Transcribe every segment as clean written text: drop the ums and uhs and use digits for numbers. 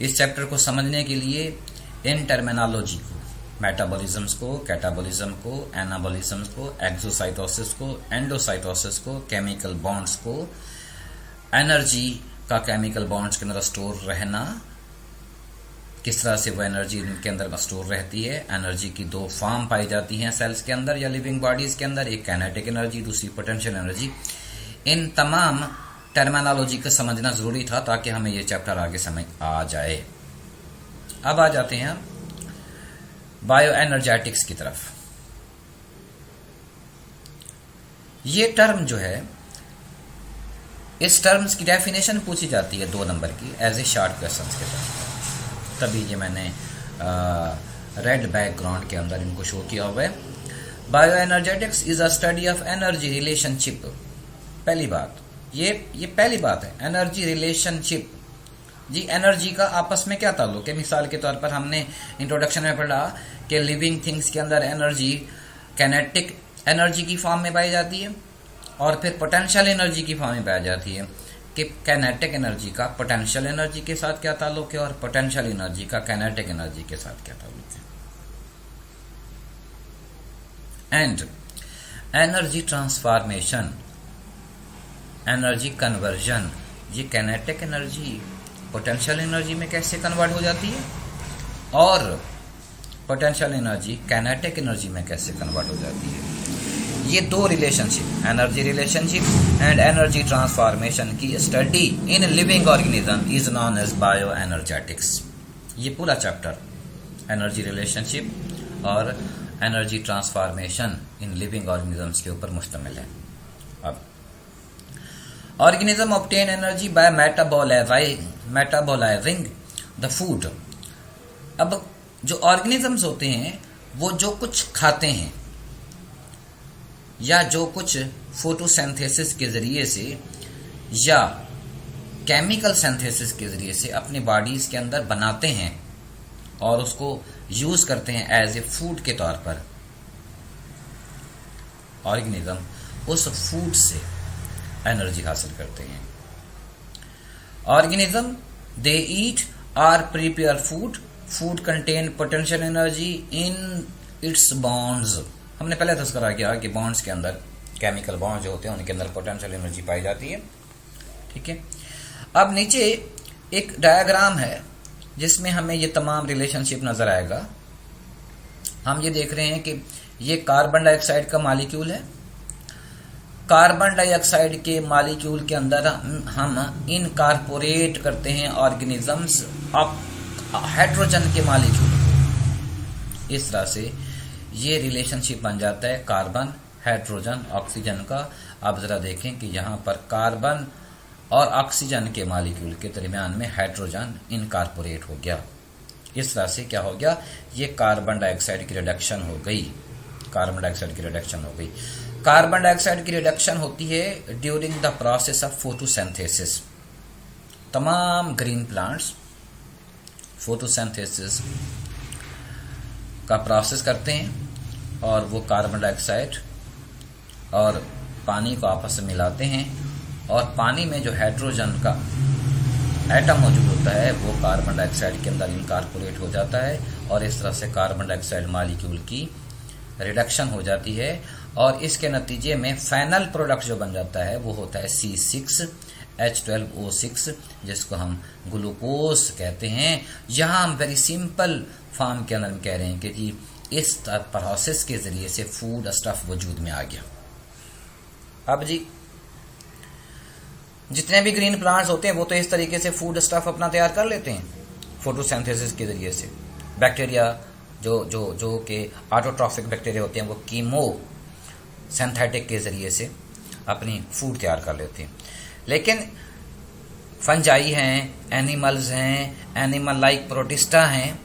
इस चैप्टर को समझने के लिए इन टर्मिनोलॉजी को, मेटाबॉलिज्म्स को, कैटाबॉलिज्म को, एनाबॉलिज्म्स को, एक्सोसाइटोसिस को, एंडोसाइटोसिस को, केमिकल बॉन्ड्स को, एनर्जी का केमिकल बॉन्ड्स के अंदर स्टोर रहना, किस तरह से वो एनर्जी इनके अंदर स्टोर रहती है। एनर्जी की दो फॉर्म पाई जाती हैं सेल्स के अंदर या लिविंग बॉडीज के अंदर, एक काइनेटिक एनर्जी, दूसरी पोटेंशियल एनर्जी। इन तमाम टर्मिनोलॉजी को समझना जरूरी था ताकि हमें ये चैप्टर आगे समझ आ जाए। अब आ जाते हैं बायो एनर्जेटिक्स की तरफ। ये टर्म जो है, इस टर्म्स की डेफिनेशन पूछी जाती है 2 नंबर की एज ए शॉर्ट क्वेश्चन के तौर, तभी ये मैंने रेड बैकग्राउंड के अंदर इनको शो किया हुआ है। Bio energetics is a study of energy relationship. पहली बात, ये पहली बात है, एनर्जी रिलेशनशिप। जी, एनर्जी का आपस में क्या ताल्लुक है। मिसाल के तौर पर हमने इंट्रोडक्शन में पढ़ा कि लिविंग थिंग्स के अंदर एनर्जी काइनेटिक एनर्जी की फॉर्म में पाई जाती है और फिर पोटेंशियल एनर्जी की फॉर्म में पाई जाती है कि काइनेटिक एनर्जी का पोटेंशियल एनर्जी के साथ क्या ताल्लुक है और पोटेंशियल एनर्जी का काइनेटिक एनर्जी के साथ क्या ताल्लुक है। And energy transformation, energy conversion, ये काइनेटिक एनर्जी पोटेंशियल एनर्जी में कैसे कन्वर्ट हो जाती है और पोटेंशियल एनर्जी काइनेटिक एनर्जी में कैसे कन्वर्ट हो जाती है। ये 2 relationship, energy relationship and energy transformation की study in living organism is known as bioenergetics. ये पूरा चैप्टर एनर्जी रिलेशनशिप और energy transformation in living organisms के ऊपर मुश्तमिल है। अब organism obtain energy by metabolising the food. अब जो ऑर्गेनिजम्स होते हैं वो जो कुछ खाते हैं या जो कुछ फोटोसिंथेसिस के जरिए से या केमिकल सिंथेसिस के जरिए से अपनी बॉडीज के अंदर बनाते हैं और उसको यूज करते हैं एज ए फूड के तौर पर, ऑर्गेनिज्म उस फूड से एनर्जी हासिल करते हैं। ऑर्गेनिज्म दे ईट और prepare food, food contain potential energy in its bonds. हमने पहले तस्करा किया कि बॉन्ड्स के अंदर, केमिकल बॉन्ड जो होते हैं उनके अंदर पोटेंशियल एनर्जी पाई जाती है। ठीक है, अब नीचे एक डायग्राम है जिसमें हमें ये तमाम रिलेशनशिप नजर आएगा। हम ये देख रहे हैं कि ये कार्बन डाइऑक्साइड का मॉलिक्यूल है। कार्बन डाइऑक्साइड के मॉलिक्यूल के अंदर हम इनकॉर्पोरेट करते हैं ऑर्गेनिजम्स ऑफ हाइड्रोजन के मॉलिक्यूल। इस तरह से ये रिलेशनशिप बन जाता है कार्बन, हाइड्रोजन, ऑक्सीजन का। आप जरा देखें कि यहाँ पर कार्बन और ऑक्सीजन के मॉलिक्यूल के दरमियान में हाइड्रोजन इनकॉर्पोरेट हो गया। इस तरह से क्या हो गया, ये कार्बन डाइऑक्साइड की रिडक्शन हो गई। कार्बन डाइऑक्साइड की रिडक्शन हो गई। कार्बन डाइऑक्साइड की रिडक्शन होती है during the process of photosynthesis. तमाम ग्रीन प्लांट्स फोटोसिंथेसिस का प्रोसेस करते हैं और वो कार्बन डाइऑक्साइड और पानी को आपस में मिलाते हैं और पानी में जो हाइड्रोजन का एटम मौजूद होता है वो कार्बन डाइऑक्साइड के अंदर इनकॉर्पोरेट हो जाता है और इस तरह से कार्बन डाइऑक्साइड मॉलिक्यूल की रिडक्शन हो जाती है और इसके नतीजे में फाइनल प्रोडक्ट जो बन जाता है वो होता है C6H12O6, जिसको हम ग्लूकोज कहते हैं। यहाँ हम वेरी सिंपल फॉर्म के अंदर हम कह रहे हैं कि जी इस प्रोसेस के जरिए से फूड स्टफ वजूद में आ गया। अब जी जितने भी ग्रीन प्लांट्स होते हैं वो तो इस तरीके से फूड स्टफ अपना तैयार कर लेते हैं फोटोसिंथेसिस के जरिए से। बैक्टीरिया जो कि ऑटोट्रॉफिक बैक्टीरिया होते हैं वो कीमो सिंथेटिक के जरिए से अपनी फूड तैयार कर लेते हैं। लेकिन फंजाई हैं, एनिमल्स हैं, एनिमल लाइक प्रोटिस्टा हैं,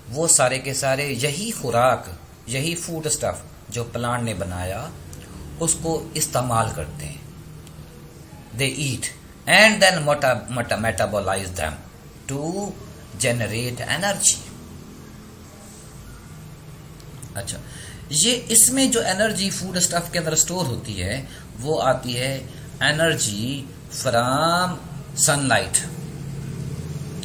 वो सारे के सारे यही खुराक, यही फूड स्टफ जो प्लांट ने बनाया उसको इस्तेमाल करते हैं। They eat and then metabolise them to generate energy. अच्छा, ये इसमें जो एनर्जी फूड स्टफ के अंदर स्टोर होती है वो आती है एनर्जी फ्रॉम सनलाइट।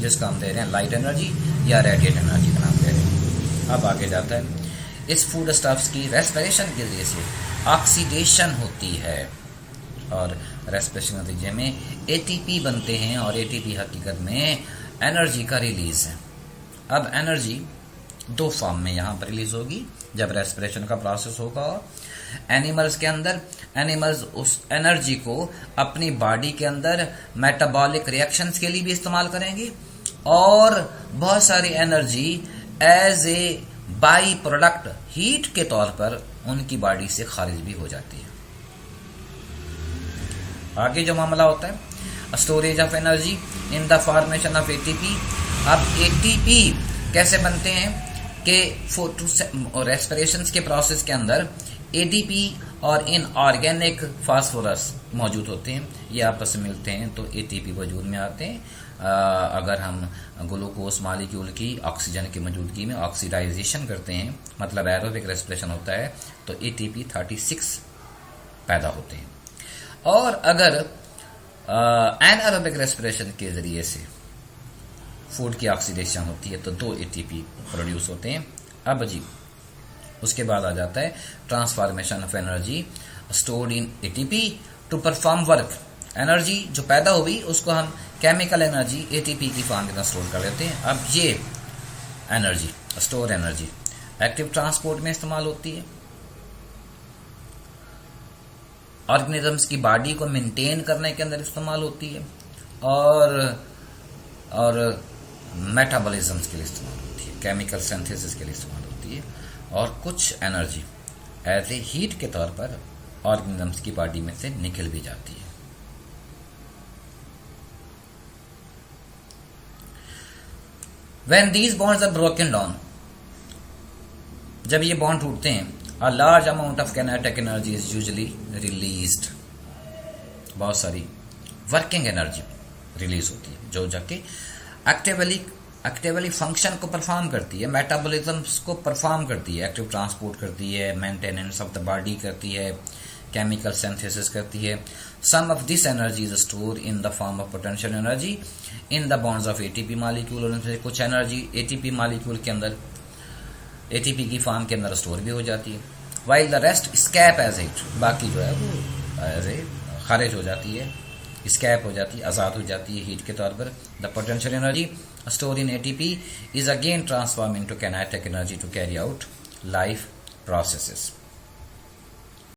जिसका हम दे रहे हैं लाइट एनर्जी या रेडिएट एनर्जी का नाम दे रहे हैं। अब आगे जाता है, इस फूड स्टफ्स की रेस्पिरेशन के जरिए से ऑक्सीडेशन होती है और रेस्पिरेशन के नतीजे में एटीपी बनते हैं और एटीपी हकीकत में एनर्जी का रिलीज है। अब एनर्जी दो फॉर्म में यहाँ पर रिलीज होगी जब रेस्पिरेशन का प्रोसेस होगा। एनिमल्स के अंदर एनिमल्स उस एनर्जी को अपनी बॉडी के अंदर मेटाबॉलिक रिएक्शंस के लिए भी इस्तेमाल करेंगे और बहुत सारी energy as a by product heat के तौर पर उनकी बॉडी से खारिज भी हो जाती है। आगे जो मामला होता है storage of energy in the formation of ATP. अब एटीपी कैसे बनते हैं कि रेस्पिरेशन के प्रोसेस के अंदर एटीपी और इन ऑर्गेनिक फास्फोरस मौजूद होते हैं, ये आपस में मिलते हैं तो एटीपी वजूद में आते हैं। अगर हम ग्लूकोज मॉलिक्यूल की ऑक्सीजन की मौजूदगी में ऑक्सीडाइजेशन करते हैं, मतलब एरोबिक रेस्पिरेशन होता है, तो एटीपी 36 पैदा होते हैं। और अगर एनारोबिक रेस्पिरेशन के जरिए से फूड की ऑक्सीडेशन होती है तो 2 एटीपी प्रोड्यूस होते हैं। अब जी उसके बाद आ जाता है transformation of energy stored in ATP to perform work. Energy जो पैदा हुई उसको हम केमिकल एनर्जी एटीपी की फॉर्म के अंदर स्टोर कर लेते हैं। अब ये energy store energy active transport में इस्तेमाल होती है, ऑर्गेनिजम्स की बॉडी को मेंटेन करने के अंदर इस्तेमाल होती है और मेटाबॉलिज्म्स के लिए इस्तेमाल होती है, केमिकल सिंथेसिस के लिए इस्तेमाल होती है और कुछ एनर्जी एज ए हीट के तौर पर ऑर्गेनिजम्स की बॉडी में से निकल भी जाती है। When these bonds are broken down, जब ये बॉन्ड टूटते हैं, a large amount of kinetic energy is usually released। बहुत सारी वर्किंग एनर्जी रिलीज होती है जो जाके एक्टिवली फंक्शन को परफॉर्म करती है, मेटाबॉलिज्म्स को परफॉर्म करती है, एक्टिव ट्रांसपोर्ट करती है, मेंटेनेंस ऑफ द बॉडी करती है, केमिकल सिंथेसिस करती है। Some of this energy is store in the form of potential energy in the bonds of ATP molecule. और उनसे कुछ एनर्जी एटीपी मॉलिक्यूल के अंदर एटीपी की फॉर्म के अंदर स्टोर भी हो जाती है, while the rest escape as heat. बाकी जो है वो एज ए खारिज हो जाती है, स्कैप हो जाती है, आज़ाद हो जाती है हीट के तौर पर। The potential energy store in ATP is again transform into kinetic energy to carry out life processes.